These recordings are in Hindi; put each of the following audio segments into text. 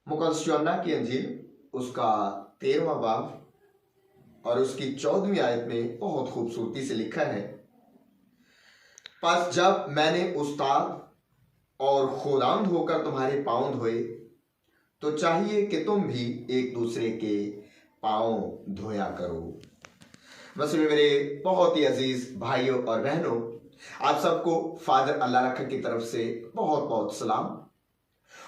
मुकद्दस यूहन्ना की अंजील उसका 13वां बाब और उसकी 14वीं आयत में बहुत खूबसूरती से लिखा है, बस जब मैंने उस्ताद और खुदावंद होकर तुम्हारे पाँव धोए तो चाहिए कि तुम भी एक दूसरे के पाँव धोया करो। मसीह में मेरे बहुत ही अजीज भाइयों और बहनों, आप सबको फादर अल्लाह रखा की तरफ से बहुत बहुत सलाम।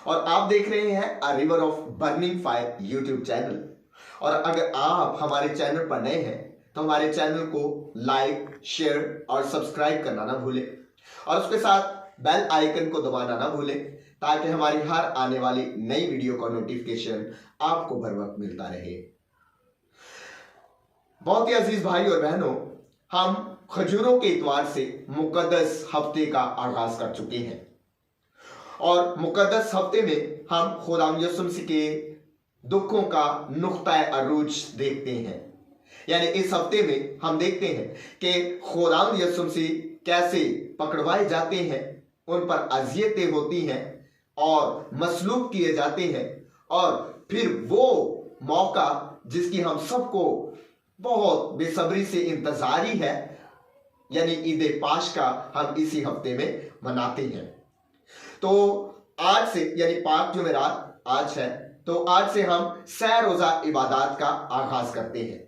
और आप देख रहे हैं a river of burning fire YouTube channel. और अगर आप हमारे चैनल पर नए हैं तो हमारे चैनल को लाइक, शेयर और सब्सक्राइब करना ना भूलें और उसके साथ बेल आइकन को दबाना ना भूलें ताकि हमारी हर आने वाली नई वीडियो का नोटिफिकेशन आपको बर वक्त मिलता रहे। बहुत ही अजीज भाई और बहनों, हम खजूरों के इतवार से मुकद्दस हफ्ते का आगाज कर चुके हैं और मुकद्दस हफ्ते में हम खुदावंद यीशु मसीह के दुखों का नुक्ता अरूज देखते हैं। यानी इस हफ्ते में हम देखते हैं कि खुदावंद यीशु मसीह कैसे पकड़वाए जाते हैं, उन पर अजियतें होती हैं और मसलूब किए जाते हैं, और फिर वो मौका जिसकी हम सबको बहुत बेसब्री से इंतजारी है, यानी ईद पाश का हम इसी हफ्ते में मनाते हैं। तो आज से यानी पाक जुमेरात आज है, तो आज से हम सह रोजा इबादत का आगाज करते हैं।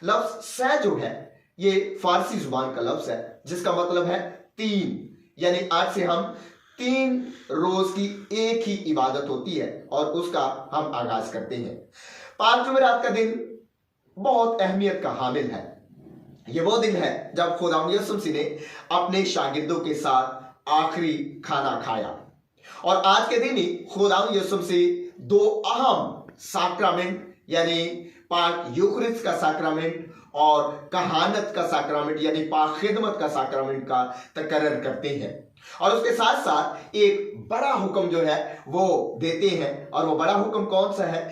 लफ्ज सह जो है ये फारसी जुबान का लफ्ज है जिसका मतलब है तीन, यानी आज से हम 3 रोज की एक ही इबादत होती है और उसका हम आगाज करते हैं। पाक जुमेरात का दिन बहुत अहमियत का हामिल है। ये वो दिन है जब खुदावंद यीशु मसीह ने अपने शागिर्दों के साथ आखिरी खाना खाया, और आज के दिन ही खुदावंद यीशु मसीह 2 अहम साक्रामेंट यानी पाक यूखरिस्त का साक्रामेंट और कहानत का साक्रामेंट यानी पाक खिदमत का साक्रामेंट का तकर्रर करते हैं, और उसके साथ साथ एक बड़ा हुक्म जो है वो देते हैं। और वो बड़ा हुक्म कौन सा है?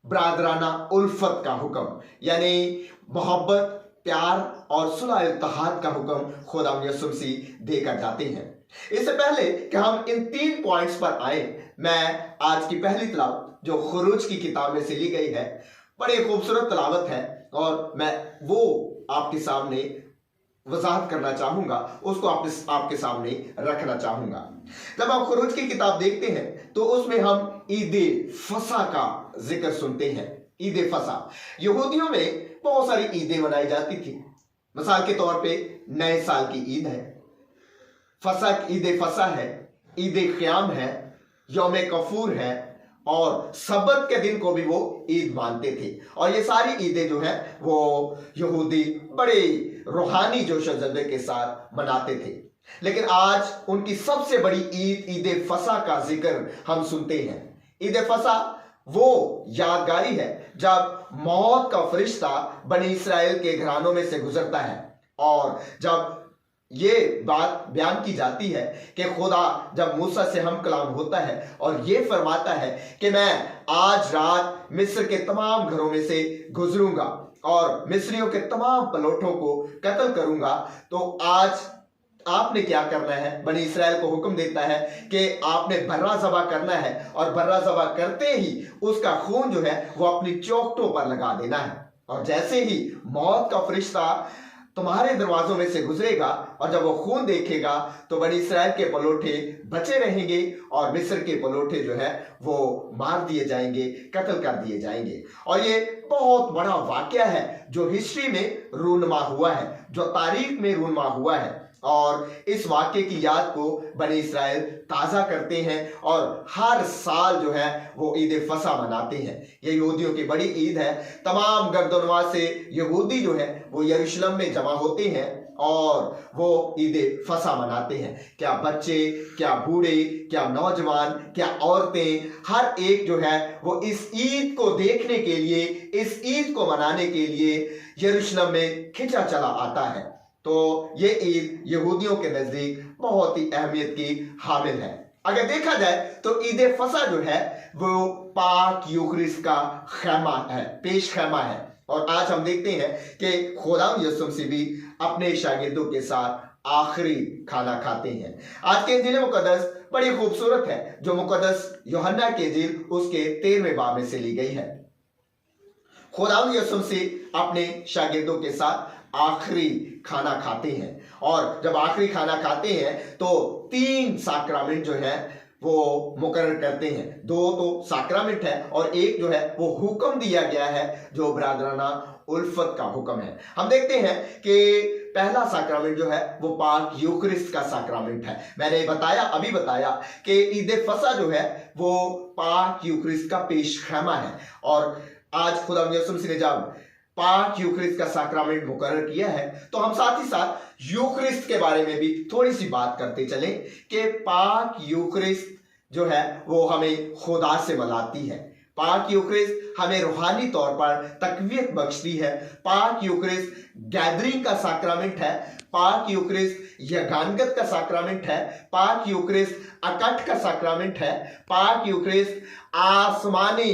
ब्रादराना उल्फत का हुक्म, यानी मोहब्बत, प्यार और सुलह इत्तेहाद का हुक्म खुदावंद यीशु मसीह देकर जाते हैं। इससे पहले कि हम इन 3 पॉइंट्स पर आए, मैं आज की पहली तलावत जो खुरूज की किताब में से ली गई है, बड़ी खूबसूरत तलावत है और मैं वो आपके सामने वजाहत करना चाहूंगा, उसको आपके सामने रखना चाहूंगा। जब आप खुरूज की किताब देखते हैं तो उसमें हम ईद फसा का जिक्र सुनते हैं। ईद फसा, यहूदियों में बहुत सारी ईदें मनाई जाती थी। मिसाल के तौर पे नए साल की ईद है, ईद फसा है, ईद क़याम है, यौम कफूर है, और सबत के दिन को भी वो ईद मानते थे। और ये सारी ईदें जो है वो यहूदी बड़े रूहानी जोश और जज्बे के साथ मनाते थे। लेकिन आज उनकी सबसे बड़ी ईद फसा का जिक्र हम सुनते हैं। ईद फसा वो यादगारी है जब मौत का फरिश्ता बनी इस्राएल के घरानों में से गुजरता है, और जब ये बात बयान की जाती है कि खुदा जब मूसा से हम कलाम होता है और ये फरमाता है कि मैं आज रात मिस्र के तमाम घरों में से गुजरूंगा और मिस्रियों के तमाम पलोठों को कत्ल करूंगा, तो आज आपने क्या करना है? बनी इस्राएल को हुक्म देता है कि आपने बर्रा ज़बह करना है, और बर्रा ज़बह करते ही उसका खून जो है वो अपनी चौखटों पर लगा देना है। और जैसे ही मौत का फरिश्ता तुम्हारे दरवाजों में से गुजरेगा और जब वो खून देखेगा तो बनी इस्राएल के पलोठे बचे रहेंगे और मिस्र के पलोठे जो है वो मार दिए जाएंगे, कत्ल कर दिए जाएंगे। और ये बहुत बड़ा वाकया है जो हिस्ट्री में रूनमा हुआ है, जो तारीख में रूनमा हुआ है, और इस वाक्य की याद को बनी इस्राएल ताज़ा करते हैं और हर साल जो है वो ईद फसा मनाते हैं। ये यहूदियों की बड़ी ईद है। तमाम गर्दनवा से यहूदी जो है वो यरूशलेम में जमा होते हैं और वो ईद फसा मनाते हैं। क्या बच्चे, क्या बूढ़े, क्या नौजवान, क्या औरतें, हर एक जो है वो इस ईद को देखने के लिए, इस ईद को मनाने के लिए यरूशलेम में खिंचा चला आता है। तो ये ईद यहूदियों के नजदीक बहुत ही अहमियत की हामिल है। अगर देखा जाए तो ईद फसा जो है वो पाक यूखरिस्त का खैमा है, पेश खैमा है। और आज हम देखते हैं कि खुदावंद यीशु मसीह भी अपने शागिर्दों के साथ आखिरी खाना खाते हैं। आज के इंजील मुकद्दस बड़ी खूबसूरत है जो मुकद्दस यूहन्ना की इंजील उसके 13वें बाब में से ली गई है। खुदावंद यीशु मसीह अपने शागिर्दों के साथ आखिरी खाना खाते हैं और जब आखिरी खाना खाते हैं तो 3 साक्रामेंट जो है वो मुकर्रर करते हैं। 2 तो साक्रामेंट है और एक जो है वो हुक्म दिया गया है जो बरादराना उल्फत का हुक्म है। हम देखते हैं कि पहला साक्रामेंट जो है वो पाक यूकरिस्ट का साक्रामेंट है। मैंने अभी बताया कि ईद फसा जो है वो पाक यूकरिस्ट का पेशखैमा है और आज खुदा यीशु मसीह ने जब पाक यूकरिस्ट का साक्रामेंट मुकर्रर किया है तो हम साथ ही साथ यूकरिस्ट के बारे में भी थोड़ी सी बात करते चलें कि पाक यूकरिस्ट जो है वो हमें खुदा से मिलाती है। पाक यूकरिस्ट हमें रूहानी तौर पर तकवीत बख्शती है। पाक यूकरिस्ट गैदरिंग का साक्रामेंट है। पाक यूकरिस्ट यगानगत का साक्रामेंट है। पाक यूकरिस्ट अकट का साक्रामेंट है। पाक यूकरिस्ट आसमानी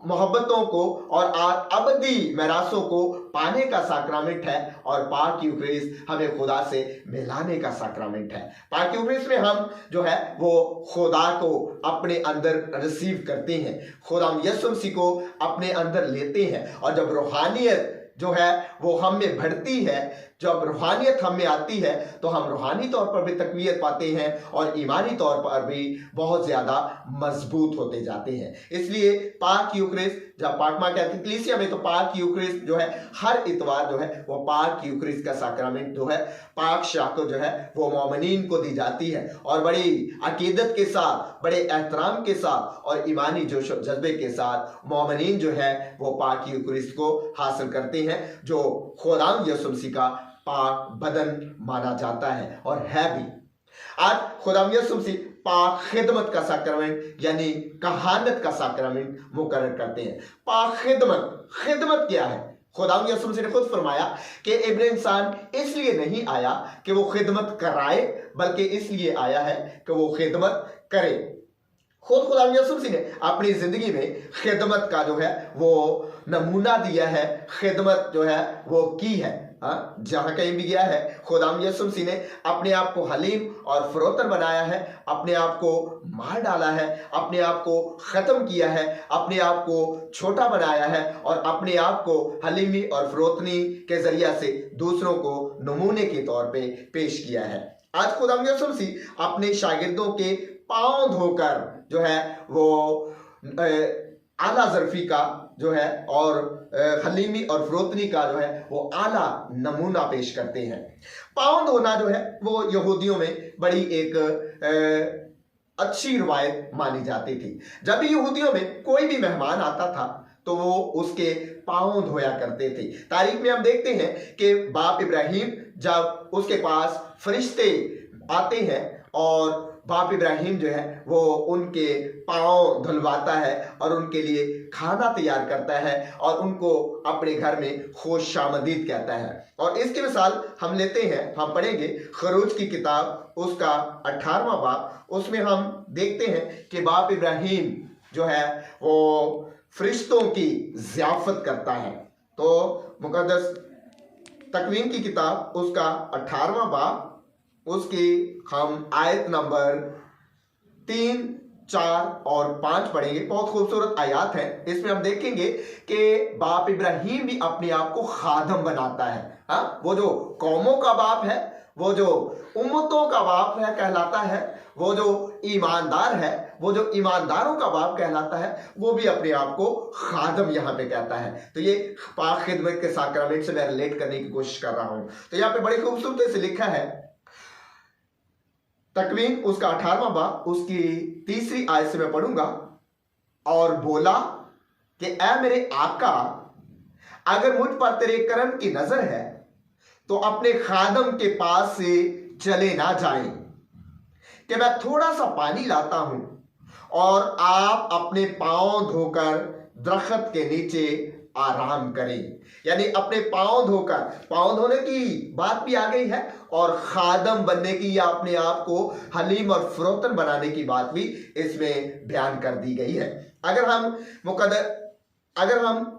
मोहब्बतों को और अबदी मेरासों को पाने का साक्रामेंट है और पाक यूकरिस्ट हमें खुदा से मिलाने का साक्रामेंट है। पाक यूकरिस्ट में हम जो है वो खुदा को अपने अंदर रिसीव करते हैं, खुदा यीशु मसीह को अपने अंदर लेते हैं और जब रूहानियत जो है वो हम में बढ़ती है, जब रूहानियत हम में आती है तो हम रूहानी तौर पर भी तकवीत पाते हैं और ईमानी तौर पर भी बहुत ज्यादा मजबूत होते जाते हैं। इसलिए पाक यूकरिस्ट जब पाक मां कहती कलीसिया में तो पाक यूकरिस्ट जो है हर इतवार जो है वो पाक यूकरिस्ट का साक्रामेंट जो है पाक शाह को जो है वो मोमिनीन को दी जाती है और बड़ी अकीदत के साथ, बड़े एहतराम के साथ और ईमानी जोश जज्बे के साथ मोमिनीन जो है वो पाक यूकरिस्ट को हासिल करते हैं जो खुदावंद यीशु मसीह का पाक बदन माना जाता है और है भी। आज खुदावंद यीशु मसीह पाक खिदमत का साक्रामेंट यानी कहानत का साक्रामेंट मुकर्रर करते हैं। पाक खिदमत क्या है? खुदावंद यीशु मसीह ने खुद फरमाया कि इब्न इंसान इसलिए नहीं आया कि वो खिदमत कराए बल्कि इसलिए आया है कि वो खिदमत करे। खुद खुदावंद यीशु मसीह ने अपनी जिंदगी में खिदमत का जो है वो नमूना दिया है, खिदमत जो है वो की है। जहां कहीं भी गया है खुदावंद यीशु मसीह ने अपने आप को हलीम और फरोतन बनाया है, अपने आप को मार डाला है, अपने आप को खत्म किया है, अपने आप को छोटा बनाया है और अपने आप को हलीमी और फरोतनी के जरिया से दूसरों को नमूने के तौर पे पेश किया है। आज खुदावंद यीशु मसीह अपने शागिर्दों के पांव धोकर जो है वो आला ज़र्फी का जो है और हलीमी और फरोतनी का जो है वो आला नमूना पेश करते हैं। पांव धोना जो है वो यहूदियों में बड़ी एक अच्छी रवायत मानी जाती थी। जब भी यहूदियों में कोई भी मेहमान आता था तो वो उसके पांव धोया करते थे। तारीख में हम देखते हैं कि बाप इब्राहिम जब उसके पास फरिश्ते आते हैं और बाप इब्राहिम जो है वो उनके पांव धुलवाता है और उनके लिए खाना तैयार करता है और उनको अपने घर में खुशामदीद कहता है। और इसकी मिसाल हम लेते हैं, हम पढ़ेंगे खरूज की किताब उसका 18वां बाब। उसमें हम देखते हैं कि बाप इब्राहिम जो है वो फरिश्तों की ज़ियाफत करता है। तो मुकद्दस तकवीन की किताब उसका 18वां बाब उसकी हम आयत नंबर 3, 4 और 5 पढ़ेंगे। बहुत खूबसूरत आयत है। इसमें हम देखेंगे कि बाप इब्राहिम भी अपने आप को खादम बनाता है। वो जो कौमों का बाप है, वो जो उम्मतों का बाप है कहलाता है, वो जो ईमानदार है, वो जो ईमानदारों का बाप कहलाता है, वो भी अपने आप को खादम यहाँ पे कहता है। तो ये पाक खिदमत के साक्रामेंट से मैं रिलेट करने की कोशिश कर रहा हूँ। तो यहाँ पे बड़ी खूबसूरती से लिखा है तकवीन उसका 18वां बाब उसकी 3री आयत से मैं पढ़ूंगा। और बोला कि ऐ मेरे आका, अगर मुझ पर तेरे करम की नजर है तो अपने खादम के पास से चले ना जाएं कि मैं थोड़ा सा पानी लाता हूं और आप अपने पांव धोकर दरख्त के नीचे आराम करें। यानी अपने पांव धोकर, पांव धोने की बात भी आ गई है और खादम बनने की या अपने आप को हलीम और फरोतन बनाने की बात भी इसमें बयान कर दी गई है। अगर हम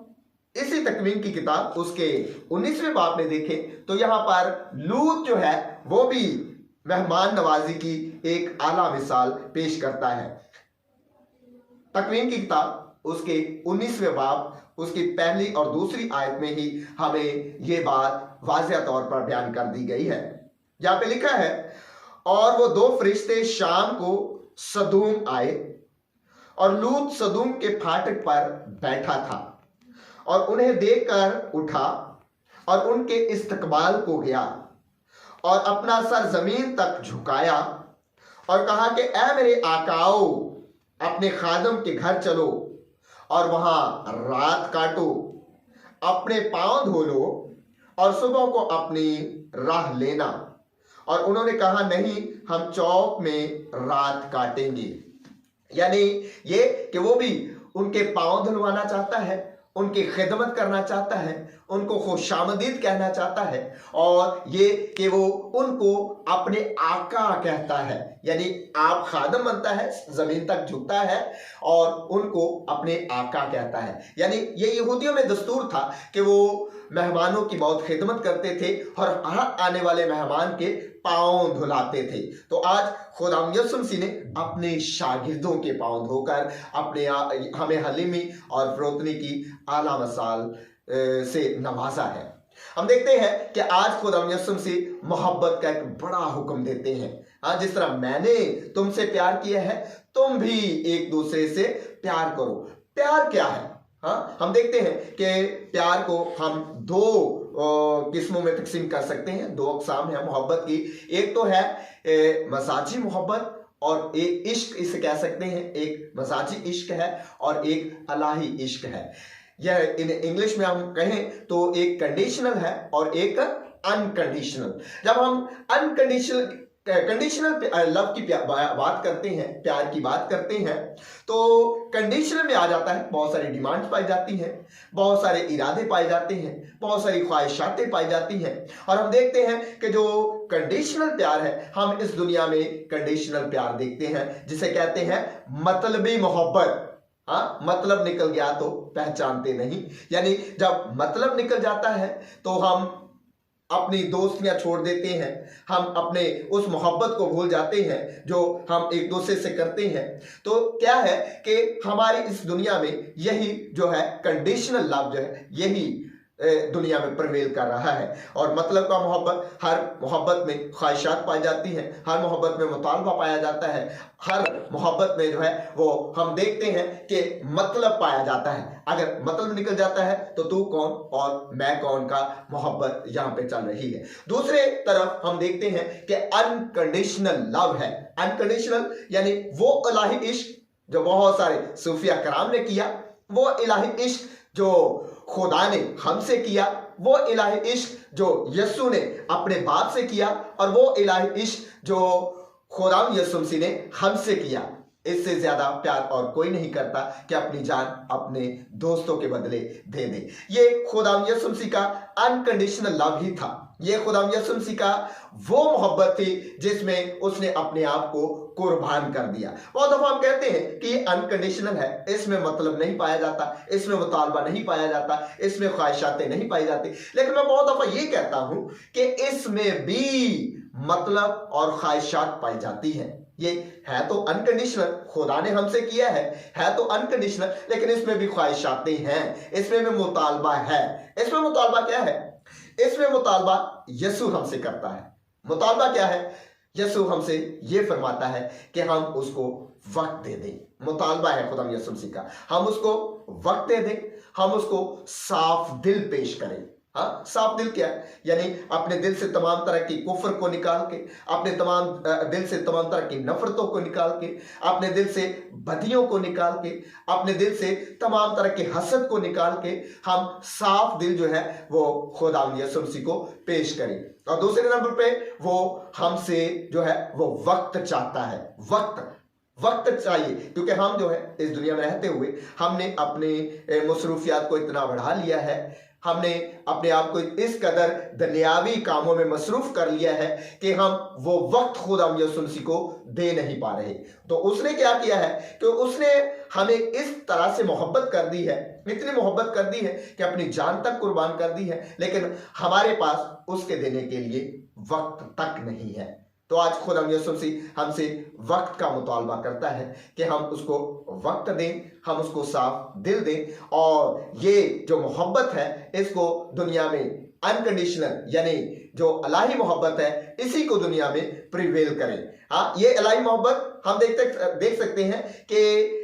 इसी तकवीन की किताब उसके 19वें बाब में देखें तो यहां पर लूत जो है वो भी मेहमान नवाजी की एक आला मिसाल पेश करता है। तकवीन की किताब उसके 19वें बाब उसकी पहली और दूसरी आयत में ही हमें ये बात वाज़ेह तौर पर बयान कर दी गई है। यहां पे लिखा है, और वो 2 फरिश्ते शाम को सदूम आए और लूत सदूम के फाटक पर बैठा था और उन्हें देखकर उठा और उनके इस्तकबाल को गया और अपना सर जमीन तक झुकाया और कहा कि ऐ मेरे आकाओ, अपने खादम के घर चलो और वहां रात काटो, अपने पांव धो लो और सुबह को अपनी राह लेना। और उन्होंने कहा, नहीं, हम चौक में रात काटेंगे। यानी ये कि वो भी उनके पांव धुलवाना चाहता है, उनकी खिदमत करना चाहता है, उनको खुशामदीद कहना चाहता है, और ये कि वो उनको अपने आका कहता है। यानी आप खादम बनता है, जमीन तक झुकता है और उनको अपने आका कहता है। यानी ये यहूदियों में दस्तूर था कि वो मेहमानों की बहुत खिदमत करते थे और हर आने वाले मेहमान के पांव धुलाते थे। तो आज खुदाम यसुम मसीह ने अपने शागिर्दों के पांव धोकर अपने हमें हलीमी और फरोतनी की आला मिसाल से नवाजा है। हम देखते हैं कि आज खुदाम यसुम मसीह मोहब्बत का एक बड़ा हुक्म देते हैं। हाँ, जिस तरह मैंने तुमसे प्यार किया है, तुम भी एक दूसरे से प्यार करो। प्यार क्या है? हाँ, हम देखते हैं कि प्यार को हम 2 किस्मों में तकसीम कर सकते हैं। 2 अक़साम है मोहब्बत की। एक तो है मजाजी मोहब्बत और एक इश्क, इसे कह सकते हैं। एक मजाजी इश्क है और एक अलाही इश्क है। यह इन इंग्लिश में हम कहें तो एक कंडीशनल है और एक अनकंडीशनल। जब हम कंडीशनल लव की बात करते हैं, प्यार की बात करते हैं, तो कंडीशनल में आ जाता है बहुत सारी डिमांड्स पाई जाती हैं, बहुत सारे इरादे पाए जाते हैं, बहुत सारी ख्वाहिशातें पाई जाती हैं। और हम देखते हैं कि जो कंडीशनल प्यार है, हम इस दुनिया में कंडीशनल प्यार देखते हैं जिसे कहते हैं मतलबी मोहब्बत। हाँ, मतलब निकल गया तो पहचानते नहीं। यानी जब मतलब निकल जाता है तो हम अपनी दोस्तियां छोड़ देते हैं, हम अपने उस मोहब्बत को भूल जाते हैं जो हम एक दूसरे से करते हैं। तो क्या है कि हमारी इस दुनिया में यही जो है कंडीशनल लव जो है, यही दुनिया में प्रवेल कर रहा है। और मतलब का मोहब्बत, हर मोहब्बत में ख्वाहिशात पाई जाती हैं, हर मोहब्बत में मुतालबा पाया जाता है, हर मोहब्बत में जो है वो हम देखते हैं कि मतलब पाया जाता है। अगर मतलब निकल जाता है तो तू कौन और मैं कौन का मोहब्बत यहाँ पे चल रही है। दूसरे तरफ हम देखते हैं कि अनकंडीशनल लव है। अनकंडीशनल यानी वो इलाही इश्क जो बहुत सारे सूफिया कराम ने किया, वो इलाही इश्क जो खुदा ने हमसे किया, वो इलाही इश्क जो यीशु ने अपने बाप से किया, और वो इलाही इश्क जो खुदा यीशु मसीह ने हमसे किया। इससे ज्यादा प्यार और कोई नहीं करता कि अपनी जान अपने दोस्तों के बदले दे दे। ये खुदा यीशु मसीह का अनकंडीशनल लव ही था। ये खुदा यीशु मसीह का वो मोहब्बत थी जिसमें उसने अपने आप को कुर्बान कर दिया। बहुत दफा हम कहते हैं कि ये अनकंडीशनल है, इसमें मतलब नहीं पाया जाता, इसमें मुतालबा नहीं पाया जाता, इसमें ख्वाहिशातें नहीं पाई जाती। लेकिन मैं बहुत दफा ये कहता हूं कि इसमें भी मतलब और ख्वाहिशात पाई जाती हैं। ये है तो अनकंडीशनल, खुदा ने हमसे किया है तो अनकंडीशनल, लेकिन इसमें भी ख्वाहिशातें हैं, इसमें भी मुतालबा है। इसमें मुतालबा क्या है? इसमें मुतालबा यीशु हमसे करता है। मुतालबा क्या है? यीशु हमसे ये फरमाता है कि हम उसको वक्त दे दें। मुतालबा है खुदा यीशु मसीह का, हम उसको वक्त दे दें, हम उसको साफ दिल पेश करें। हाँ, साफ दिल क्या है? यानी अपने दिल से तमाम तरह की कुफ्र को निकाल के, अपने दिल से तमाम तरह की नफरतों को निकाल के, अपने दिल से बदियों को निकाल के, अपने दिल से तमाम तरह के हसद को निकाल के हम साफ दिल जो है वो खुदा यीशु मसीह को पेश करें। और दूसरे नंबर पे वो हमसे जो है वो वक्त चाहता है। वक्त चाहिए, क्योंकि हम जो है इस दुनिया में रहते हुए हमने अपने मसरूफियात को इतना बढ़ा लिया है, हमने अपने आप को इस कदर दुनियावी कामों में मसरूफ कर लिया है कि हम वो वक्त खुदा यीशु मसीह को दे नहीं पा रहे। तो उसने क्या किया है कि उसने हमें इस तरह से मोहब्बत कर दी है, इतनी मोहब्बत कर दी है कि अपनी जान तक कुर्बान कर दी है, लेकिन हमारे पास उसके देने के लिए वक्त तक नहीं है। तो आज खुदा यीशु मसीह हमसे वक्त का मुतालबा करता है कि हम उसको वक्त दें, हम उसको साफ दिल दें और ये जो मोहब्बत है इसको दुनिया में अनकंडीशनल यानी जो इलाही मोहब्बत है इसी को दुनिया में प्रिवेल करें। हाँ, ये इलाही मोहब्बत हम देख सकते हैं कि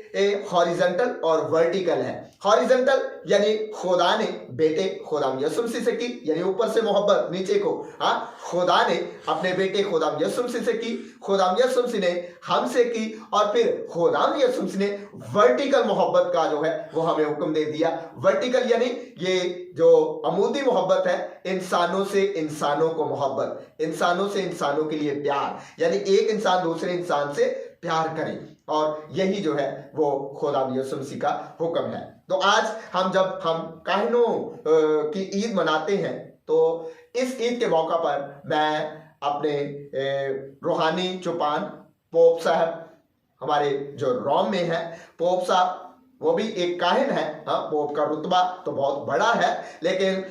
हॉरिजॉन्टल और वर्टिकल है। हॉरिजॉन्टल यानी खुदा ने बेटे खुदाम यीशु मसीह से की, यानी ऊपर से मोहब्बत नीचे को। हाँ, खुदा ने अपने बेटे खुदाम यीशु मसीह से की, खुदाम यीशु मसीह ने हमसे की और फिर खुदाम यीशु मसीह ने वर्टिकल मोहब्बत का जो है वो हमें हुक्म दे दिया। वर्टिकल यानी ये जो अमूदी मोहब्बत है, इंसानों से इंसानों को मोहब्बत, इंसानों से इंसानों के लिए प्यार, यानी एक इंसान दूसरे इंसान से प्यार करें और यही जो है वो खुदा यीशु मसीह का हुक्म है। तो आज जब हम काहिनों की ईद मनाते हैं तो इस ईद के मौका पर मैं अपने रूहानी चौपान पोप साहब, हमारे जो रोम में है पोप साहब, वो भी एक काहिन है। हाँ, पोप का रुतबा तो बहुत बड़ा है लेकिन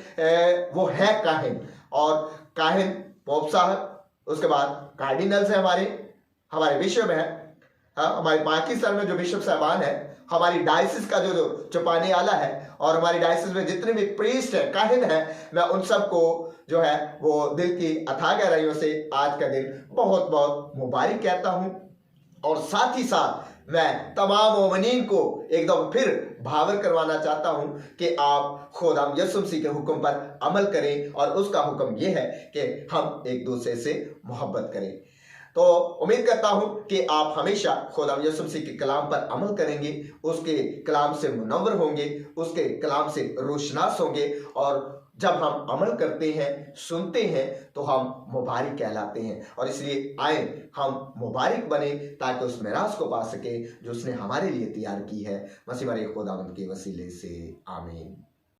वो है काहिन, और काहिन पोप साहब, उसके बाद कार्डिनल्स है हमारे विश्व में है। हाँ, हमारे पाकिस्तान में जो बिशप साहबान है, हमारी डायसिस का जो चौपाने आला है और हमारी डायसिस में जितने भी प्रीस्ट है, काहिन है, मैं उन सबको जो है वो दिल की अथाह गहराइयों से आज का दिन बहुत बहुत मुबारक कहता हूं। और साथ ही साथ मैं तमाम मोमिनीन को एकदम फिर भावर करवाना चाहता हूं कि आप खुदाम यीशु मसीह के हुक्म पर अमल करें, और उसका हुक्म यह है कि हम एक दूसरे से मोहब्बत करें। तो उम्मीद करता हूं कि आप हमेशा खुदा यीशु मसीह के कलाम पर अमल करेंगे, उसके कलाम से मुनव्वर होंगे, उसके कलाम से रोशनास होंगे, और जब हम अमल करते हैं, सुनते हैं, तो हम मुबारक कहलाते हैं। और इसलिए आए हम मुबारक बने ताकि उस मिरास को पा सके जो उसने हमारे लिए तैयार की है। मसीह मसीह खुदावंद के वसीले से आमीन।